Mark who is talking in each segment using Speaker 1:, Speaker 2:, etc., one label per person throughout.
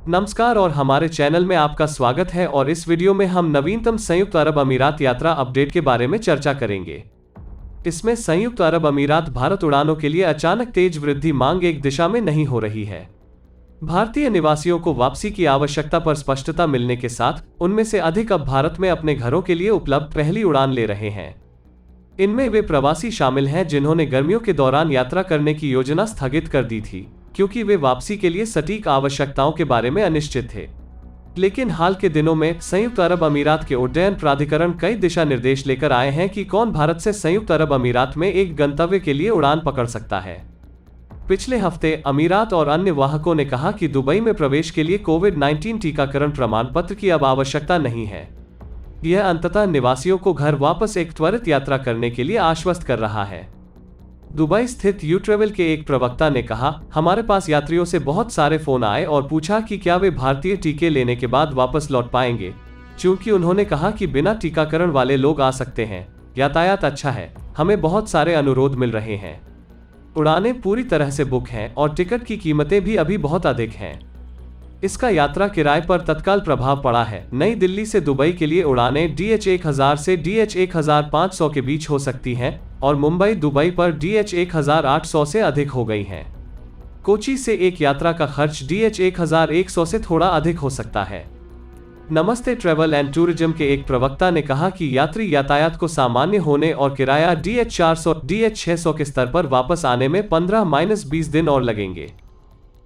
Speaker 1: नमस्कार और हमारे चैनल में आपका स्वागत है और इस वीडियो में हम नवीनतम संयुक्त अरब अमीरात यात्रा अपडेट के बारे में चर्चा करेंगे। इसमें संयुक्त अरब अमीरात भारत उड़ानों के लिए अचानक तेज वृद्धि मांग एक दिशा में नहीं हो रही है। भारतीय निवासियों को वापसी की आवश्यकता पर स्पष्टता मिलने के साथ उनमें से अधिक अब भारत में अपने घरों के लिए उपलब्ध पहली उड़ान ले रहे हैं। इनमें वे प्रवासी शामिल हैं जिन्होंने गर्मियों के दौरान यात्रा करने की योजना स्थगित कर दी थी क्योंकि वे वापसी के लिए सटीक आवश्यकताओं के बारे में अनिश्चित थे। लेकिन हाल के दिनों में संयुक्त अरब अमीरात के उड्डयन प्राधिकरण कई दिशा निर्देश लेकर आए हैं कि कौन भारत से संयुक्त अरब अमीरात में एक गंतव्य के लिए उड़ान पकड़ सकता है। पिछले हफ्ते अमीरात और अन्य वाहकों ने कहा कि दुबई में प्रवेश के लिए कोविड-19 टीकाकरण प्रमाण पत्र की अब आवश्यकता नहीं है। यह अंततः निवासियों को घर वापस एक त्वरित यात्रा करने के लिए आश्वस्त कर रहा है। दुबई स्थित यू ट्रेवल के एक प्रवक्ता ने कहा, हमारे पास यात्रियों से बहुत सारे फोन आए और पूछा कि क्या वे भारतीय टीके लेने के बाद वापस लौट पाएंगे, चूंकि उन्होंने कहा कि बिना टीकाकरण वाले लोग आ सकते हैं। यातायात अच्छा है, हमें बहुत सारे अनुरोध मिल रहे हैं। उड़ानें पूरी तरह से बुक हैं और टिकट की कीमतें भी अभी बहुत अधिक हैं। इसका यात्रा किराए पर तत्काल प्रभाव पड़ा है। नई दिल्ली से दुबई के लिए उड़ानें DH1000 से DH1500 के बीच हो सकती हैं और मुंबई दुबई पर DH1800 से अधिक हो गई हैं। कोची से एक यात्रा का खर्च DH1100 से थोड़ा अधिक हो सकता है। नमस्ते ट्रैवल एंड टूरिज्म के एक प्रवक्ता ने कहा कि यात्री यातायात को सामान्य होने और किराया DH400 DH600 के स्तर पर वापस आने में 15-20 दिन और लगेंगे।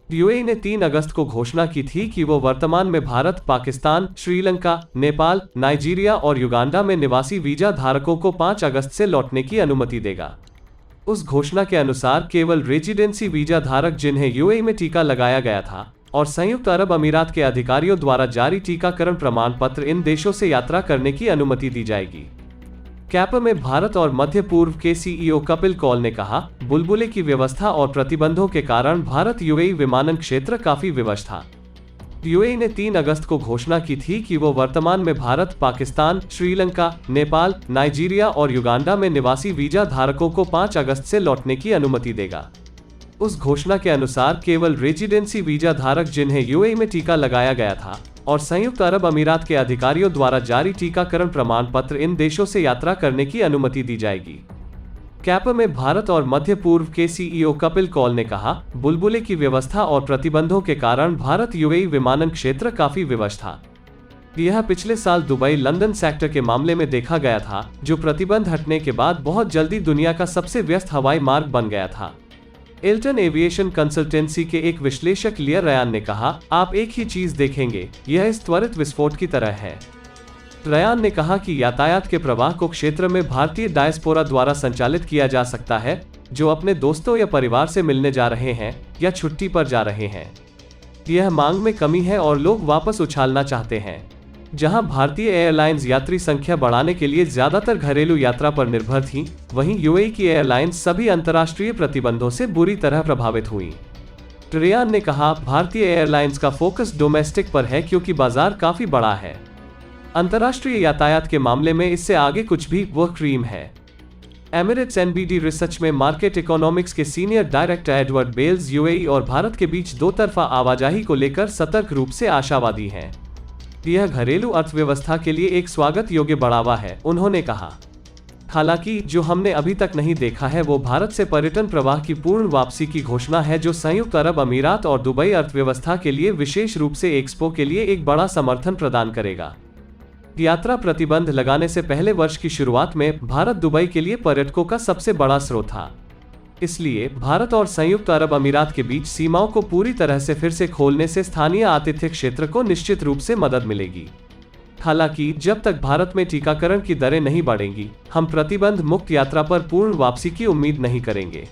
Speaker 1: यूएई ने 3 अगस्त को घोषणा की थी कि वो वर्तमान में भारत, पाकिस्तान, श्रीलंका, नेपाल, नाइजीरिया और युगांडा में निवासी वीजा धारकों को 5 अगस्त से लौटने की अनुमति देगा। उस घोषणा के अनुसार केवल रेजिडेंसी वीजा धारक जिन्हें यूएई में टीका लगाया गया था और संयुक्त अरब अमीरात के अधिकारियों द्वारा जारी टीकाकरण प्रमाण पत्र इन देशों से यात्रा करने की अनुमति दी जाएगी। कैप में भारत और मध्य पूर्व के सीईओ कपिल कौल ने कहा, बुलबुले की व्यवस्था और प्रतिबंधों के कारण भारत यूएई विमानन क्षेत्र काफी विवश था। यूएई ने 3 अगस्त को घोषणा की थी कि वो वर्तमान में भारत, पाकिस्तान, श्रीलंका, नेपाल, नाइजीरिया और युगांडा में निवासी वीजा धारकों को 5 अगस्त से लौटने की अनुमति देगा। उस घोषणा के अनुसार केवल रेजिडेंसी वीजा धारक जिन्हें यूएई में टीका लगाया गया था और संयुक्त अरब अमीरात के अधिकारियों द्वारा जारी टीकाकरण प्रमाण पत्र इन देशों से यात्रा करने की अनुमति दी जाएगी। कैप में भारत और मध्य पूर्व के सीईओ कपिल कौल ने कहा, बुलबुले की व्यवस्था और प्रतिबंधों के कारण भारत यूएई विमानन क्षेत्र काफी विवश था। यह पिछले साल दुबई लंदन सेक्टर के मामले में देखा गया था, जो प्रतिबंध हटने के बाद बहुत जल्दी दुनिया का सबसे व्यस्त हवाई मार्ग बन गया था। एल्टन एविएशन कंसल्टेंसी के एक विश्लेषक लियर रयान ने कहा, आप एक ही चीज देखेंगे, यह इस त्वरित विस्फोट की तरह है। रयान ने कहा कि यातायात के प्रवाह को क्षेत्र में भारतीय डायस्पोरा द्वारा संचालित किया जा सकता है, जो अपने दोस्तों या परिवार से मिलने जा रहे हैं या छुट्टी पर जा रहे हैं। यह मांग में कमी है और लोग वापस उछालना चाहते हैं। जहां भारतीय एयरलाइंस यात्री संख्या बढ़ाने के लिए ज्यादातर घरेलू यात्रा पर निर्भर थीं, वहीं यूएई की एयरलाइंस सभी अंतर्राष्ट्रीय प्रतिबंधों से बुरी तरह प्रभावित हुई। रयान ने कहा, भारतीय एयरलाइंस का फोकस डोमेस्टिक पर है क्योंकि बाजार काफी बड़ा है। अंतर्राष्ट्रीय यातायात के मामले में इससे आगे कुछ भी वह क्रीम है। एमिरेट्स एनबीडी रिसर्च में मार्केट इकोनॉमिक्स के senior director Edward Bells UAE और भारत के बीच दो तरफा आवाजाही को लेकर सतर्क रूप से आशावादी हैं। यह घरेलू अर्थव्यवस्था के लिए एक स्वागत योग्य बढ़ावा है, उन्होंने कहा। हालांकि जो हमने अभी तक नहीं देखा है वो भारत से पर्यटन प्रवाह की पूर्ण वापसी की घोषणा है, जो संयुक्त अरब अमीरात और दुबई अर्थव्यवस्था के लिए विशेष रूप से एक्सपो के लिए एक बड़ा समर्थन प्रदान करेगा। यात्रा प्रतिबंध लगाने से पहले वर्ष की शुरुआत में भारत दुबई के लिए पर्यटकों का सबसे बड़ा स्रोत था। इसलिए भारत और संयुक्त अरब अमीरात के बीच सीमाओं को पूरी तरह से फिर से खोलने से स्थानीय आतिथ्य क्षेत्र को निश्चित रूप से मदद मिलेगी। हालांकि जब तक भारत में टीकाकरण की दरें नहीं बढ़ेंगी, हम प्रतिबंध मुक्त यात्रा पर पूर्ण वापसी की उम्मीद नहीं करेंगे।